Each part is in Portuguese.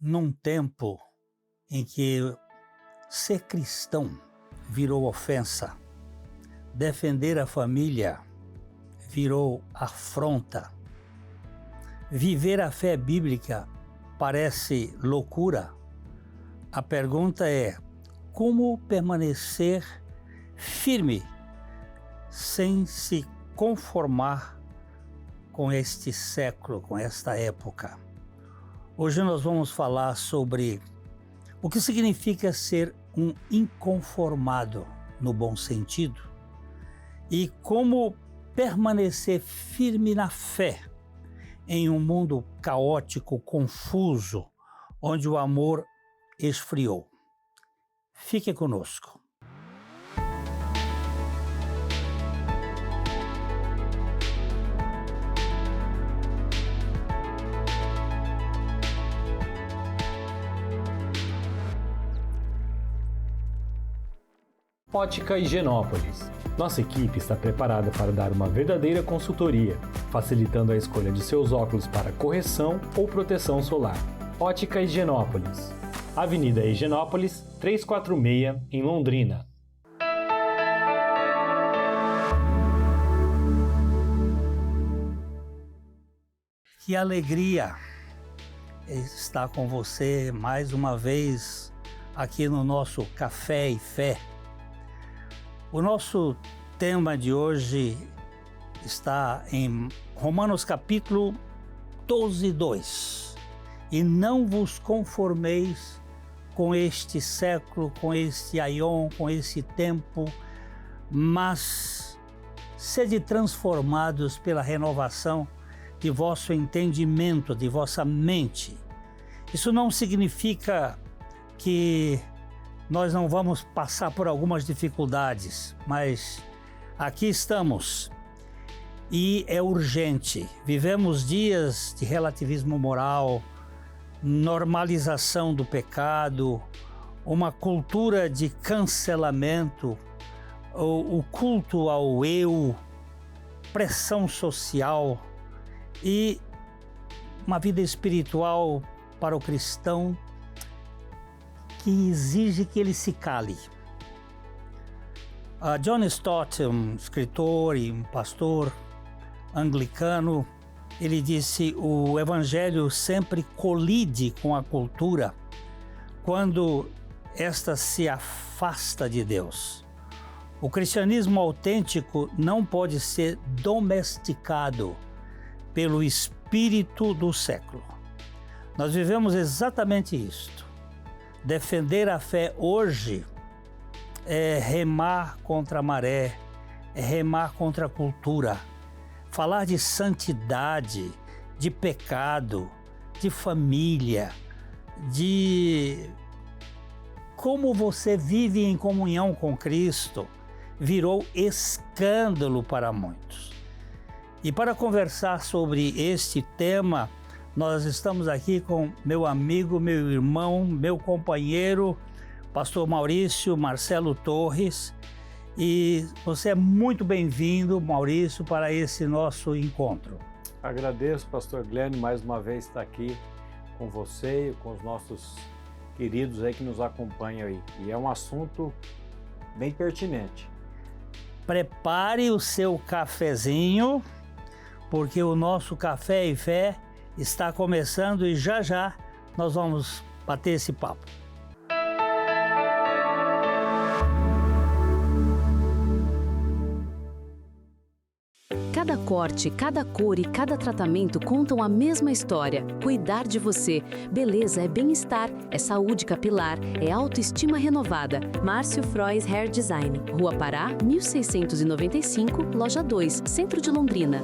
Num tempo em que ser cristão virou ofensa, defender a família virou afronta, viver a fé bíblica parece loucura, a pergunta é: como permanecer firme sem se conformar com este século, com esta época? Hoje nós vamos falar sobre o que significa ser um inconformado, no bom sentido, e como permanecer firme na fé em um mundo caótico, confuso, onde o amor esfriou. Fique conosco. Ótica Higienópolis. Nossa equipe está preparada para dar uma verdadeira consultoria, facilitando a escolha de seus óculos para correção ou proteção solar. Ótica Higienópolis. Avenida Higienópolis, 346, em Londrina. Que alegria estar com você mais uma vez aqui no nosso Café e Fé. O nosso tema de hoje está em Romanos capítulo 12, 2. E não vos conformeis com este século, com este aion, com esse tempo, mas sede transformados pela renovação de vosso entendimento, de vossa mente. Isso não significa que nós não vamos passar por algumas dificuldades, mas aqui estamos e é urgente. Vivemos dias de relativismo moral, normalização do pecado, uma cultura de cancelamento, o culto ao eu, pressão social e uma vida espiritual para o cristão que exige que ele se cale. John Stott, um escritor e um pastor anglicano, ele disse: o evangelho sempre colide com a cultura quando esta se afasta de Deus. O cristianismo autêntico não pode ser domesticado pelo espírito do século. Nós vivemos exatamente isto. Defender a fé hoje é remar contra a maré, é remar contra a cultura. Falar de santidade, de pecado, de família, de como você vive em comunhão com Cristo, virou escândalo para muitos. E para conversar sobre este tema, nós estamos aqui com meu amigo, meu irmão, meu companheiro, pastor Maurício Marcelo Torres. E você é muito bem-vindo, Maurício, para esse nosso encontro. Agradeço, pastor Glenn, mais uma vez estar aqui com você e com os nossos queridos aí que nos acompanham aí. E é um assunto bem pertinente. Prepare o seu cafezinho, porque o nosso Café e Fé está começando e já já nós vamos bater esse papo. Cada corte, cada cor e cada tratamento contam a mesma história. Cuidar de você. Beleza é bem-estar, é saúde capilar, é autoestima renovada. Márcio Frois Hair Design. Rua Pará, 1695, Loja 2, Centro de Londrina.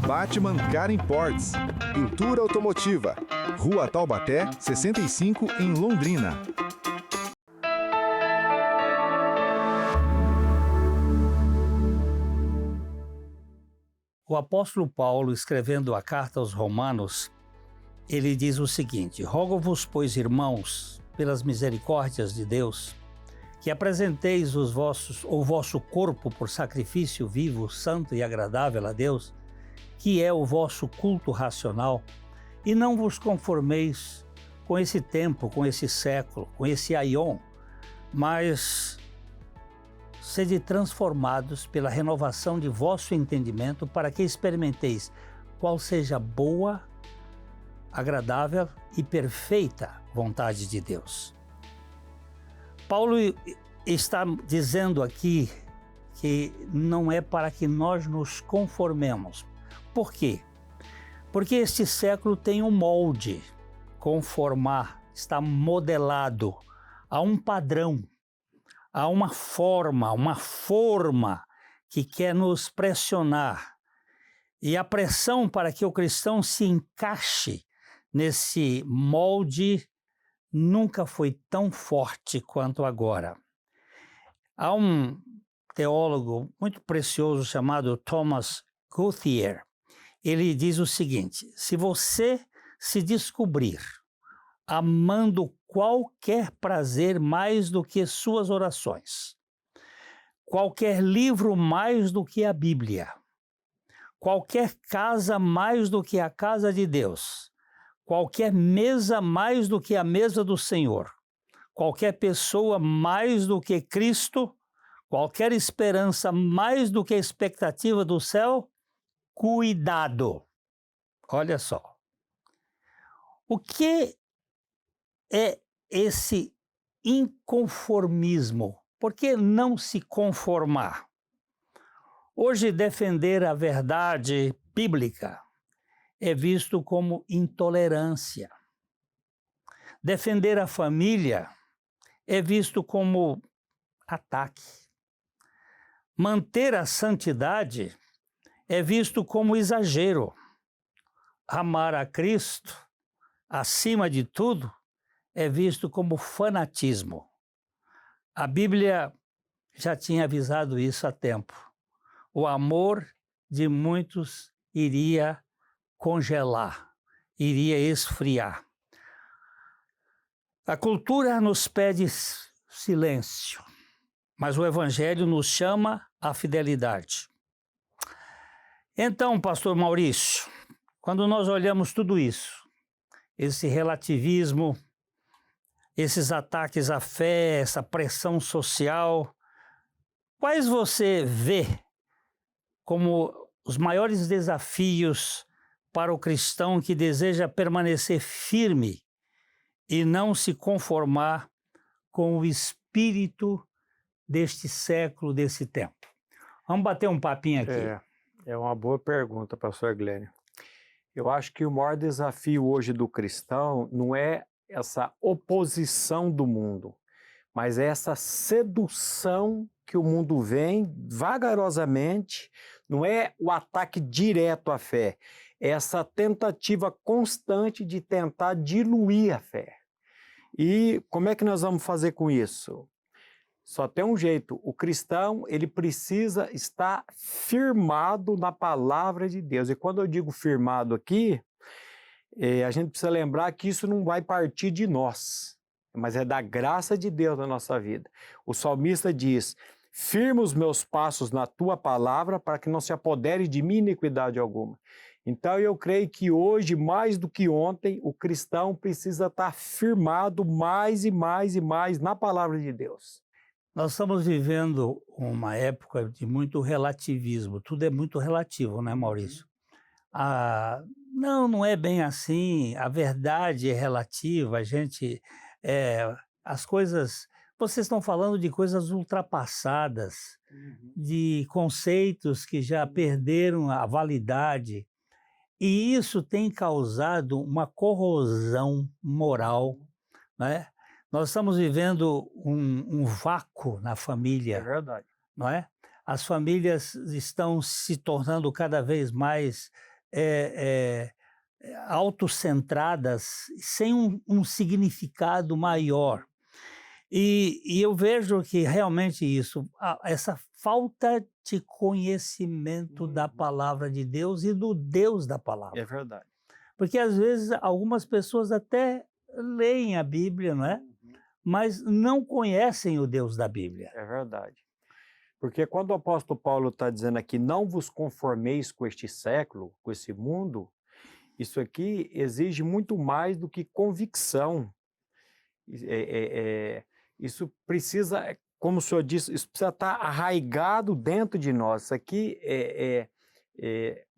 Batman Car Imports. Pintura automotiva. Rua Taubaté, 65, em Londrina. O apóstolo Paulo, escrevendo a carta aos Romanos, ele diz o seguinte: rogo-vos, pois, irmãos, pelas misericórdias de Deus, que apresenteis o vosso corpo por sacrifício vivo, santo e agradável a Deus, que é o vosso culto racional, e não vos conformeis com esse tempo, com esse século, com esse aion, mas sede transformados pela renovação de vosso entendimento, para que experimenteis qual seja a boa, agradável e perfeita vontade de Deus. Paulo está dizendo aqui que não é para que nós nos conformemos. Por quê? Porque este século tem um molde, conformar, está modelado a um padrão, a uma forma que quer nos pressionar. E a pressão para que o cristão se encaixe nesse molde nunca foi tão forte quanto agora. Há um teólogo muito precioso chamado Thomas Gauthier. Ele diz o seguinte: se você se descobrir amando qualquer prazer mais do que suas orações, qualquer livro mais do que a Bíblia, qualquer casa mais do que a casa de Deus, qualquer mesa mais do que a mesa do Senhor, qualquer pessoa mais do que Cristo, qualquer esperança mais do que a expectativa do céu, cuidado. Olha só. O que é esse inconformismo? Por que não se conformar? Hoje, defender a verdade bíblica é visto como intolerância. Defender a família é visto como ataque. Manter a santidade é visto como exagero. Amar a Cristo, acima de tudo, é visto como fanatismo. A Bíblia já tinha avisado isso há tempo. O amor de muitos iria congelar, iria esfriar. A cultura nos pede silêncio, mas o Evangelho nos chama à fidelidade. Então, pastor Maurício, quando nós olhamos tudo isso, esse relativismo, esses ataques à fé, essa pressão social, quais você vê como os maiores desafios para o cristão que deseja permanecer firme e não se conformar com o espírito deste século, desse tempo? Vamos bater um papinho aqui. É uma boa pergunta, pastor Glênio. Eu acho que o maior desafio hoje do cristão não é essa oposição do mundo, mas é essa sedução que o mundo vem vagarosamente, não é o ataque direto à fé, é essa tentativa constante de tentar diluir a fé. E como é que nós vamos fazer com isso? Só tem um jeito: o cristão, ele precisa estar firmado na palavra de Deus. E quando eu digo firmado aqui, a gente precisa lembrar que isso não vai partir de nós, mas é da graça de Deus na nossa vida. O salmista diz: firma os meus passos na tua palavra, para que não se apodere de mim iniquidade alguma. Então eu creio que hoje, mais do que ontem, o cristão precisa estar firmado mais e mais e mais na palavra de Deus. Nós estamos vivendo uma época de muito relativismo. Tudo é muito relativo, né, Maurício? Não é bem assim. A verdade é relativa. As coisas... Vocês estão falando de coisas ultrapassadas, de conceitos que já perderam a validade. E isso tem causado uma corrosão moral, né? Nós estamos vivendo um vácuo na família. É verdade. Não é? As famílias estão se tornando cada vez mais autocentradas, sem um significado maior. E eu vejo que realmente essa falta de conhecimento da palavra de Deus e do Deus da palavra. É verdade. Porque às vezes algumas pessoas até leem a Bíblia, não é? Mas não conhecem o Deus da Bíblia. É verdade. Porque quando o apóstolo Paulo está dizendo aqui, não vos conformeis com este século, com esse mundo, Isso aqui exige muito mais do que convicção. Isso precisa, como o senhor disse, isso precisa estar arraigado dentro de nós. Isso aqui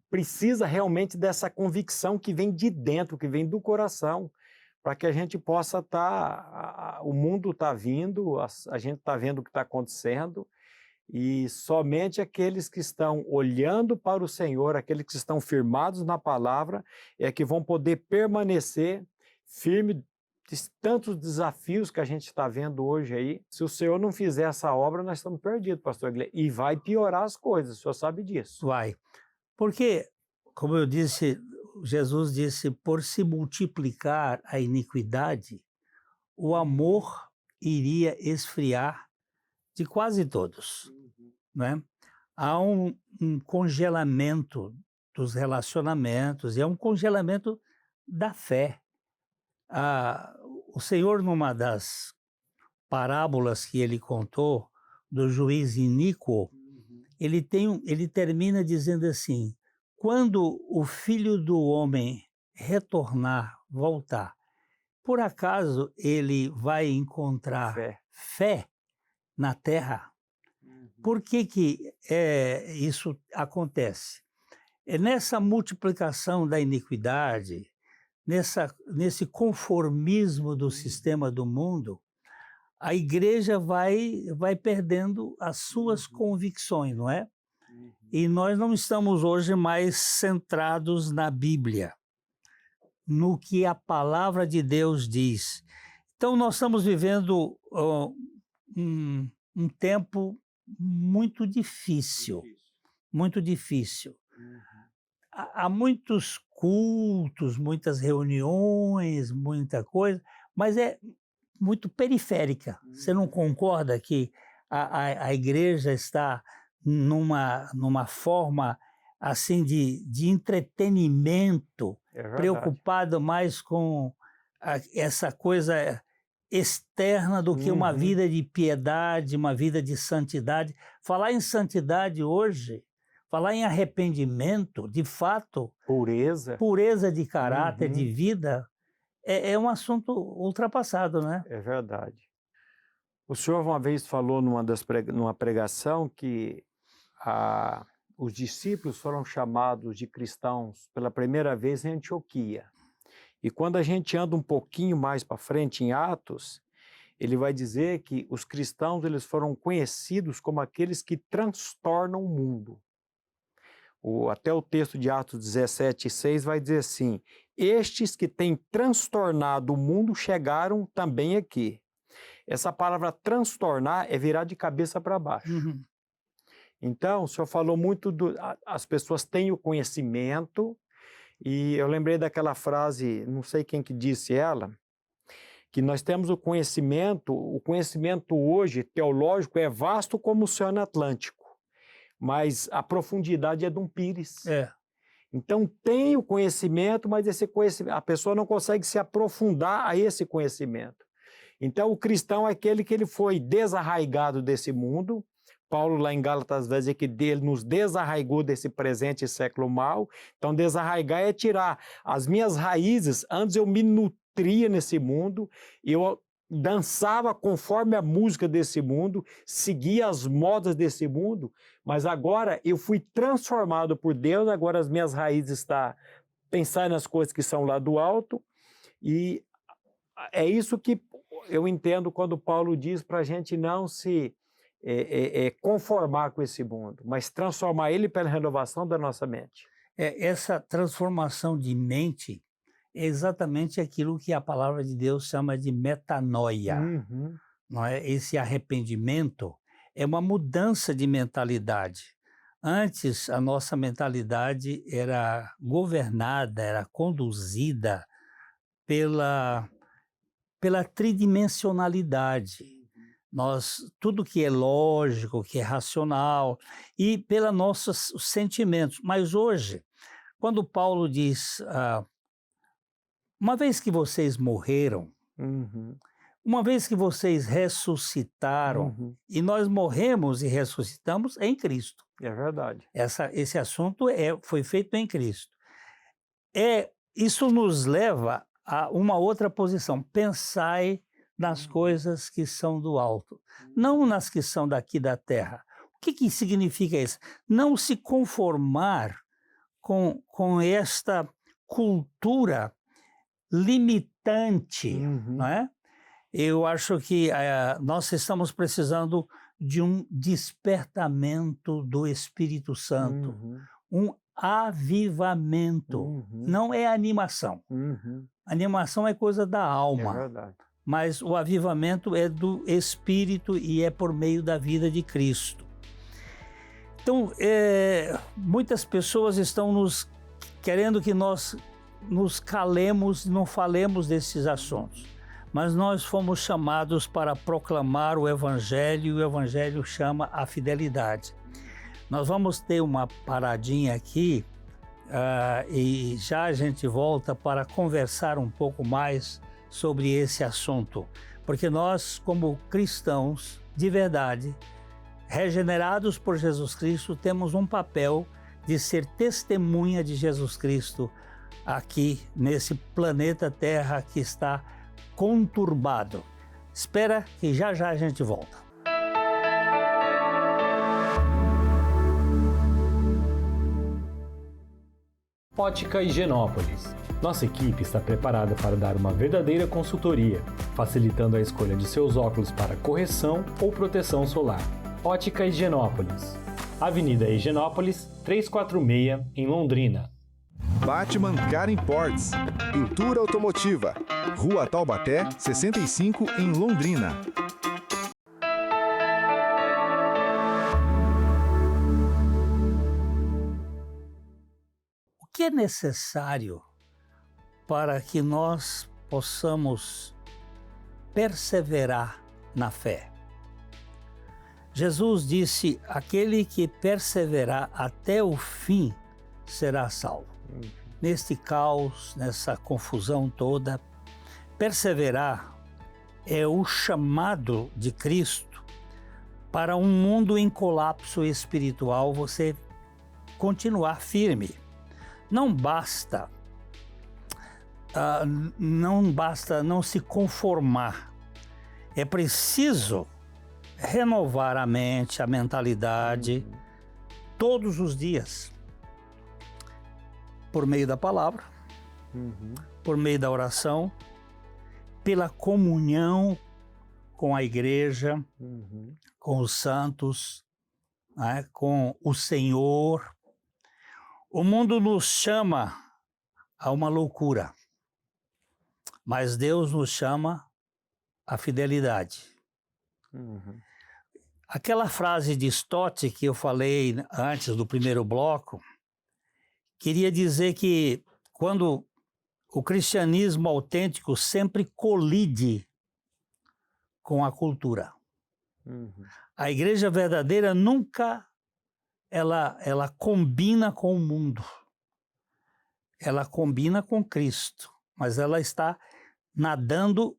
precisa realmente dessa convicção que vem de dentro, que vem do coração, para que a gente possa estar... O mundo está vindo, a gente está vendo o que está acontecendo, e somente aqueles que estão olhando para o Senhor, aqueles que estão firmados na palavra, é que vão poder permanecer firme de tantos desafios que a gente está vendo hoje aí. Se o Senhor não fizer essa obra, nós estamos perdidos, pastor Guilherme, e vai piorar as coisas, o senhor sabe disso. Vai. Porque, como eu disse, Jesus disse, por se multiplicar a iniquidade, o amor iria esfriar de quase todos, né? Há um congelamento dos relacionamentos e é um congelamento da fé. O Senhor, numa das parábolas que ele contou, do juiz iníquo, ele termina dizendo assim, quando o Filho do Homem retornar, voltar, por acaso ele vai encontrar fé na terra? Por que isso acontece? É nessa multiplicação da iniquidade, nesse conformismo do sistema do mundo, a igreja vai perdendo as suas convicções, não é? E nós não estamos hoje mais centrados na Bíblia, no que a palavra de Deus diz. Então nós estamos vivendo um tempo muito difícil, muito difícil. Há muitos cultos, muitas reuniões, muita coisa, mas é muito periférica. Você não concorda que a igreja está numa forma assim de entretenimento, preocupado mais com essa coisa externa do que uma vida de piedade, uma vida de santidade. Falar em santidade hoje, falar em arrependimento, de fato, pureza de caráter, de vida, é um assunto ultrapassado, né? É verdade. O senhor uma vez falou numa pregação que os discípulos foram chamados de cristãos pela primeira vez em Antioquia. E quando a gente anda um pouquinho mais para frente em Atos, ele vai dizer que os cristãos eles foram conhecidos como aqueles que transtornam o mundo. Até o texto de Atos 17:6 vai dizer assim, estes que têm transtornado o mundo chegaram também aqui. Essa palavra transtornar é virar de cabeça para baixo. Então, o senhor falou muito as pessoas têm o conhecimento, e eu lembrei daquela frase, não sei quem que disse ela, que nós temos o conhecimento hoje teológico é vasto como o Oceano Atlântico, mas a profundidade é de um pires. Então tem o conhecimento, mas esse conhecimento, a pessoa não consegue se aprofundar a esse conhecimento. Então o cristão é aquele que ele foi desarraigado desse mundo. Paulo lá em Gálatas vai dizer que ele nos desarraigou desse presente século mal. Então desarraigar é tirar as minhas raízes. Antes eu me nutria nesse mundo, eu dançava conforme a música desse mundo, seguia as modas desse mundo, mas agora eu fui transformado por Deus, agora as minhas raízes estão pensando nas coisas que são lá do alto, e é isso que eu entendo quando Paulo diz para a gente não se conformar com esse mundo, mas transformar ele pela renovação da nossa mente. Essa transformação de mente é exatamente aquilo que a palavra de Deus chama de metanoia. Não é? Esse arrependimento é uma mudança de mentalidade. Antes, a nossa mentalidade era governada, era conduzida pela tridimensionalidade. Tudo que é lógico, que é racional, e pelos nossos sentimentos. Mas hoje, quando Paulo diz, uma vez que vocês morreram, uma vez que vocês ressuscitaram, e nós morremos e ressuscitamos em Cristo. É verdade. Esse assunto foi feito em Cristo. isso nos leva a uma outra posição. Pensai nas coisas que são do alto, não nas que são daqui da terra. O que significa isso? Não se conformar com esta cultura limitante, não é? Eu acho que nós estamos precisando de um despertamento do Espírito Santo, um avivamento. Não é animação. Animação é coisa da alma. É verdade. Mas o avivamento é do Espírito e é por meio da vida de Cristo. Então, muitas pessoas estão querendo que nós nos calemos e não falemos desses assuntos. Mas nós fomos chamados para proclamar o Evangelho, e o Evangelho chama a fidelidade. Nós vamos ter uma paradinha aqui e já a gente volta para conversar um pouco mais sobre esse assunto. Porque nós, como cristãos de verdade, regenerados por Jesus Cristo, temos um papel de ser testemunha de Jesus Cristo aqui nesse planeta Terra que está conturbado. Espera que já a gente volta. Ótica Higienópolis. Nossa equipe está preparada para dar uma verdadeira consultoria, facilitando a escolha de seus óculos para correção ou proteção solar. Ótica Higienópolis. Avenida Higienópolis, 346, em Londrina. Batman Car Imports. Pintura automotiva. Rua Taubaté, 65, em Londrina. O que é necessário para que nós possamos perseverar na fé? Jesus disse: aquele que perseverar até o fim será salvo. Neste caos, nessa confusão toda, perseverar é o chamado de Cristo para um mundo em colapso espiritual, você continuar firme. Não basta não se conformar. É preciso renovar a mente, a mentalidade, todos os dias. Por meio da palavra, por meio da oração, pela comunhão com a igreja, com os santos, né, com o Senhor. O mundo nos chama a uma loucura, mas Deus nos chama à fidelidade. Aquela frase de Stott que eu falei antes do primeiro bloco, queria dizer que quando o cristianismo autêntico sempre colide com a cultura. A igreja verdadeira nunca ela combina com o mundo. Ela combina com Cristo, mas ela está nadando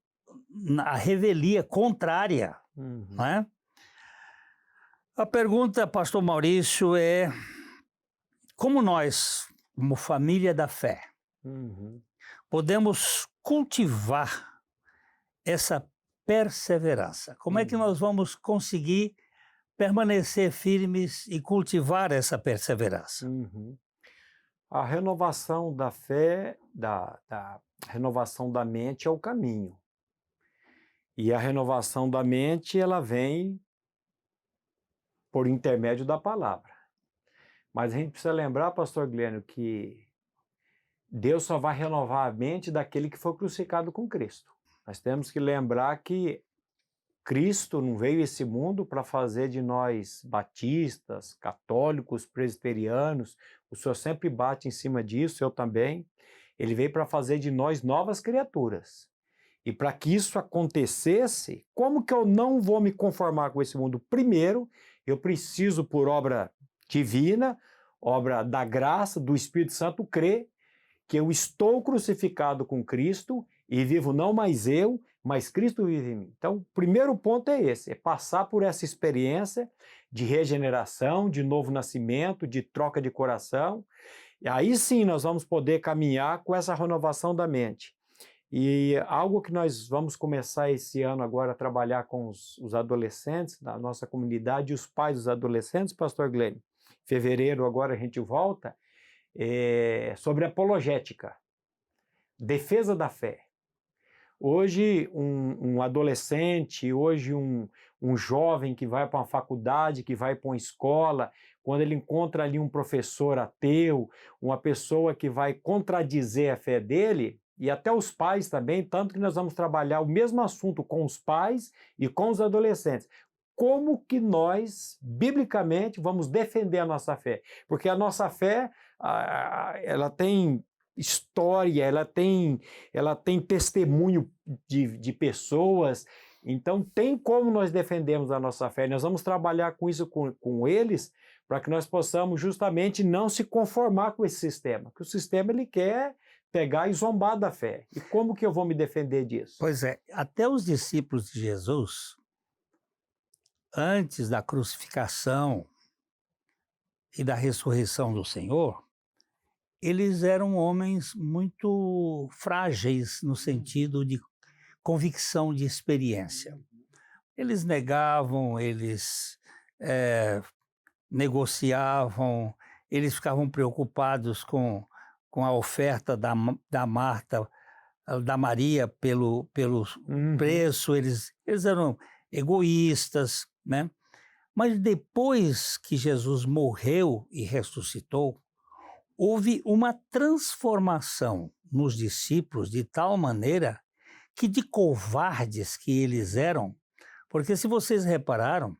na revelia contrária. Não é? A pergunta, pastor Maurício, é: como nós, como família da fé, podemos cultivar essa perseverança? Como é que nós vamos conseguir permanecer firmes e cultivar essa perseverança? A renovação da fé, da renovação da mente é o caminho. E a renovação da mente, ela vem por intermédio da palavra. Mas a gente precisa lembrar, pastor Glênio, que Deus só vai renovar a mente daquele que foi crucificado com Cristo. Nós temos que lembrar que Cristo não veio a esse mundo para fazer de nós batistas, católicos, presbiterianos. O Senhor sempre bate em cima disso, eu também. Ele veio para fazer de nós novas criaturas. E para que isso acontecesse, como que eu não vou me conformar com esse mundo? Primeiro, eu preciso, por obra divina, obra da graça, do Espírito Santo, crer que eu estou crucificado com Cristo e vivo não mais eu, mas Cristo vive em mim. Então, o primeiro ponto é esse, é passar por essa experiência de regeneração, de novo nascimento, de troca de coração. E aí sim nós vamos poder caminhar com essa renovação da mente. E algo que nós vamos começar esse ano agora a trabalhar com os adolescentes da nossa comunidade e os pais dos adolescentes, pastor Glenn. Em fevereiro agora a gente volta, sobre apologética, defesa da fé. Hoje um adolescente, hoje um jovem que vai para uma faculdade, que vai para uma escola, quando ele encontra ali um professor ateu, uma pessoa que vai contradizer a fé dele, e até os pais também, tanto que nós vamos trabalhar o mesmo assunto com os pais e com os adolescentes. Como que nós, biblicamente, vamos defender a nossa fé? Porque a nossa fé, ela tem história, ela tem testemunho de pessoas, então tem como nós defendemos a nossa fé. Nós vamos trabalhar com isso com eles, para que nós possamos justamente não se conformar com esse sistema, porque o sistema ele quer pegar e zombar da fé. E como que eu vou me defender disso? Pois é, até os discípulos de Jesus, antes da crucificação e da ressurreição do Senhor, eles eram homens muito frágeis no sentido de convicção de experiência. Eles negavam, eles negociavam, eles ficavam preocupados com a oferta da Marta, da Maria pelo preço, eles eram egoístas, né? Mas depois que Jesus morreu e ressuscitou, houve uma transformação nos discípulos de tal maneira que de covardes que eles eram, porque se vocês repararam,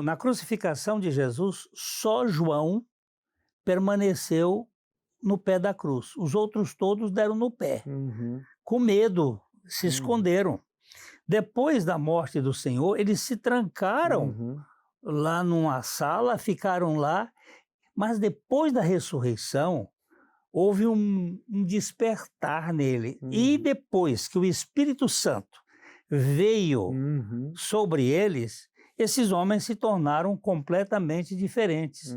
na crucificação de Jesus, só João permaneceu no pé da cruz. Os outros todos deram no pé. Com medo, se esconderam. Depois da morte do Senhor, eles se trancaram lá numa sala, ficaram lá, mas depois da ressurreição, houve um despertar nele. E depois que o Espírito Santo veio sobre eles, esses homens se tornaram completamente diferentes.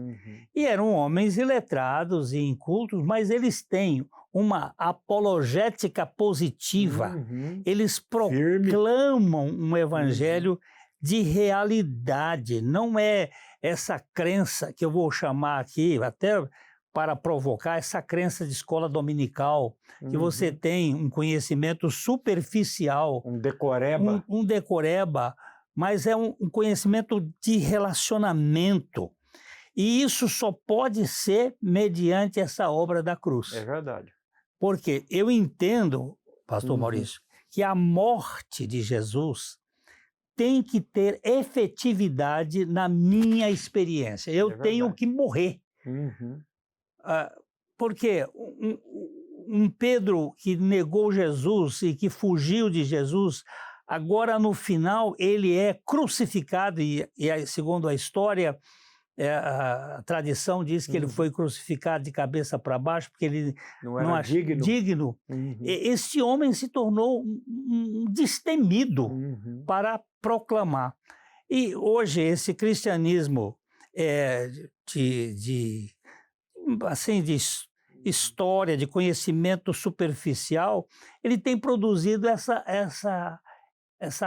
E eram homens iletrados e incultos, mas eles têm uma apologética positiva. Eles proclamam um evangelho de realidade. Não é essa crença que eu vou chamar aqui, até para provocar, essa crença de escola dominical, que você tem um conhecimento superficial. Um decoreba. Um decoreba, mas é um conhecimento de relacionamento. E isso só pode ser mediante essa obra da cruz. É verdade. Porque eu entendo, pastor Maurício, que a morte de Jesus tem que ter efetividade na minha experiência. Eu tenho que morrer. Porque um Pedro que negou Jesus e que fugiu de Jesus, agora no final ele é crucificado e segundo a história, a tradição diz que ele foi crucificado de cabeça para baixo porque ele não era digno. Esse homem se tornou um destemido para proclamar. E hoje esse cristianismo de história, de conhecimento superficial, ele tem produzido essa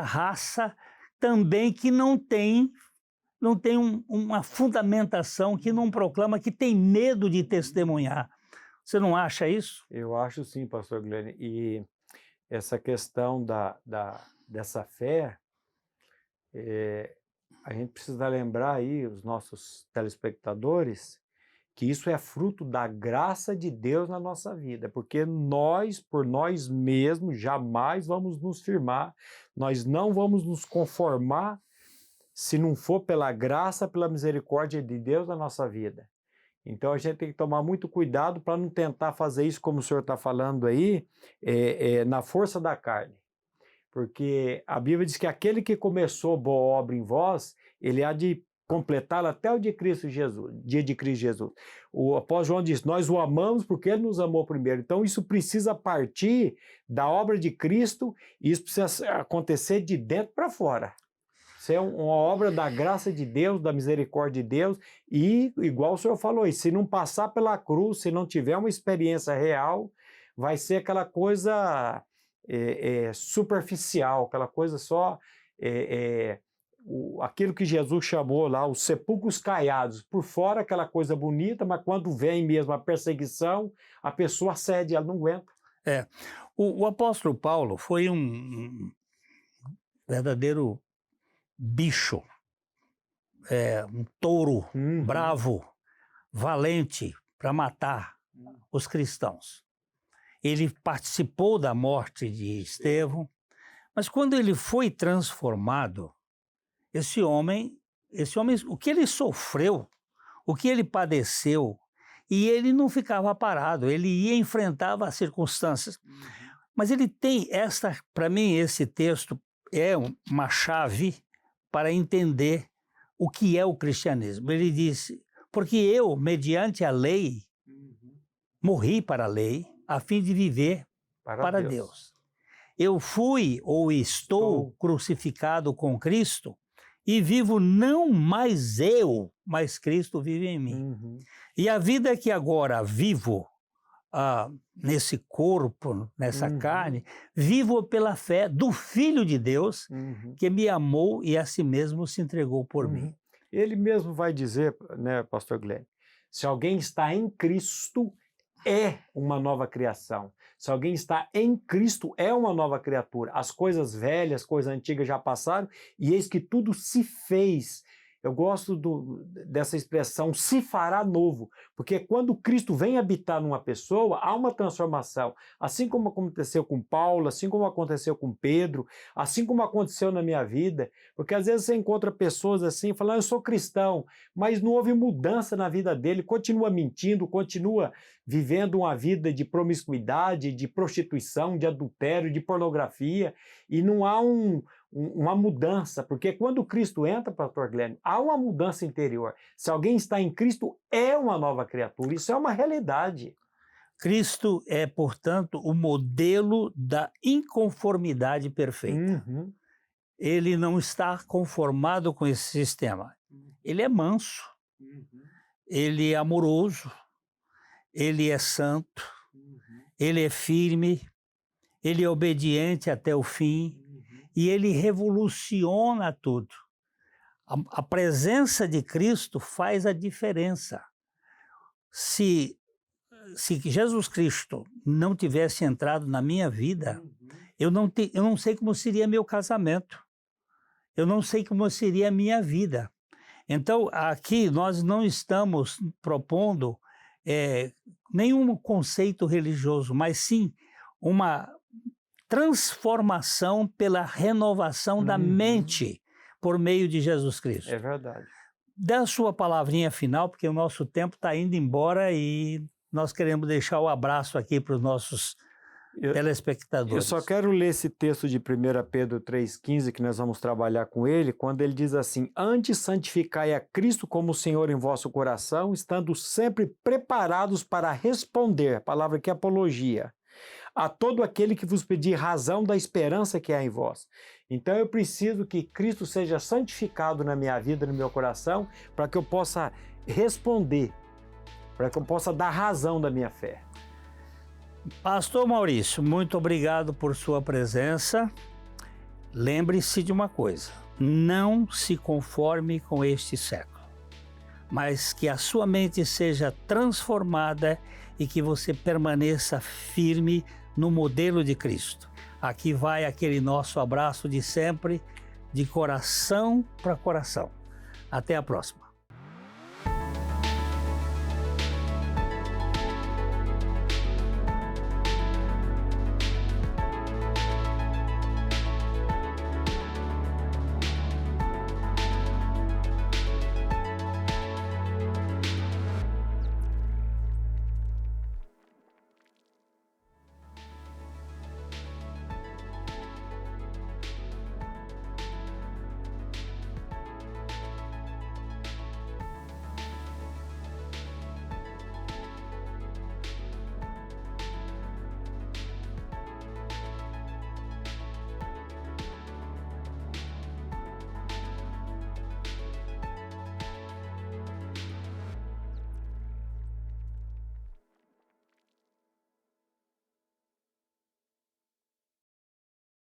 raça também que não tem uma fundamentação, que não proclama, que tem medo de testemunhar. Você não acha isso? Eu acho sim, pastor Glenn. E essa questão dessa fé, a gente precisa lembrar aí, os nossos telespectadores, que isso é fruto da graça de Deus na nossa vida, porque nós, por nós mesmos, jamais vamos nos firmar, nós não vamos nos conformar se não for pela graça, pela misericórdia de Deus na nossa vida. Então a gente tem que tomar muito cuidado para não tentar fazer isso, como o senhor está falando aí, na força da carne. Porque a Bíblia diz que aquele que começou boa obra em vós, ele há de completá-la até o dia de Cristo Jesus. O apóstolo João diz, nós o amamos porque ele nos amou primeiro. Então isso precisa partir da obra de Cristo e isso precisa acontecer de dentro para fora. Isso é uma obra da graça de Deus, da misericórdia de Deus, e, igual o senhor falou aí, se não passar pela cruz, se não tiver uma experiência real, vai ser aquela coisa superficial, aquela coisa só, aquilo que Jesus chamou lá, os sepulcros caiados, por fora aquela coisa bonita, mas quando vem mesmo a perseguição, a pessoa cede, ela não aguenta. O apóstolo Paulo foi um verdadeiro bicho, um touro bravo, valente para matar os cristãos. Ele participou da morte de Estevão, mas quando ele foi transformado, esse homem, o que ele sofreu, o que ele padeceu, e ele não ficava parado, ele ia enfrentava as circunstâncias. Mas ele tem para mim, esse texto é uma chave para entender o que é o cristianismo. Ele disse, porque eu, mediante a lei, morri para a lei, a fim de viver para Deus. Eu fui ou estou crucificado com Cristo e vivo não mais eu, mas Cristo vive em mim. E a vida que agora vivo nesse corpo, nessa carne, vivo pela fé do Filho de Deus que me amou e a si mesmo se entregou por mim. Ele mesmo vai dizer, né, pastor Glenn, se alguém está em Cristo, é uma nova criação. Se alguém está em Cristo, é uma nova criatura. As coisas velhas, coisas antigas já passaram e eis que tudo se fez. Eu gosto dessa expressão, se fará novo, porque quando Cristo vem habitar numa pessoa, há uma transformação. Assim como aconteceu com Paulo, assim como aconteceu com Pedro, assim como aconteceu na minha vida, porque às vezes você encontra pessoas assim, falando, eu sou cristão, mas não houve mudança na vida dele, continua mentindo, continua vivendo uma vida de promiscuidade, de prostituição, de adultério, de pornografia, e não há uma mudança, porque quando Cristo entra, pastor Glenn, há uma mudança interior. Se alguém está em Cristo, é uma nova criatura, isso é uma realidade. Cristo é, portanto, o modelo da inconformidade perfeita. Ele não está conformado com esse sistema. Ele é manso, ele é amoroso, ele é santo, ele é firme, ele é obediente até o fim, e ele revoluciona tudo. A presença de Cristo faz a diferença. Se Jesus Cristo não tivesse entrado na minha vida, eu não sei como seria meu casamento. Eu não sei como seria a minha vida. Então, aqui nós não estamos propondo nenhum conceito religioso, mas sim uma transformação pela renovação da mente por meio de Jesus Cristo. É verdade. Dá a sua palavrinha final, porque o nosso tempo está indo embora e nós queremos deixar o abraço aqui para os nossos telespectadores. Eu só quero ler esse texto de 1 Pedro 3,15, que nós vamos trabalhar com ele, quando ele diz assim, antes santificai a Cristo como Senhor em vosso coração, estando sempre preparados para responder, a palavra aqui é apologia, a todo aquele que vos pedir razão da esperança que há em vós. Então eu preciso que Cristo seja santificado na minha vida, no meu coração, para que eu possa responder, para que eu possa dar razão da minha fé. Pastor Maurício, muito obrigado por sua presença. Lembre-se de uma coisa, não se conforme com este século, mas que a sua mente seja transformada e que você permaneça firme no modelo de Cristo. Aqui vai aquele nosso abraço de sempre, de coração para coração. Até a próxima.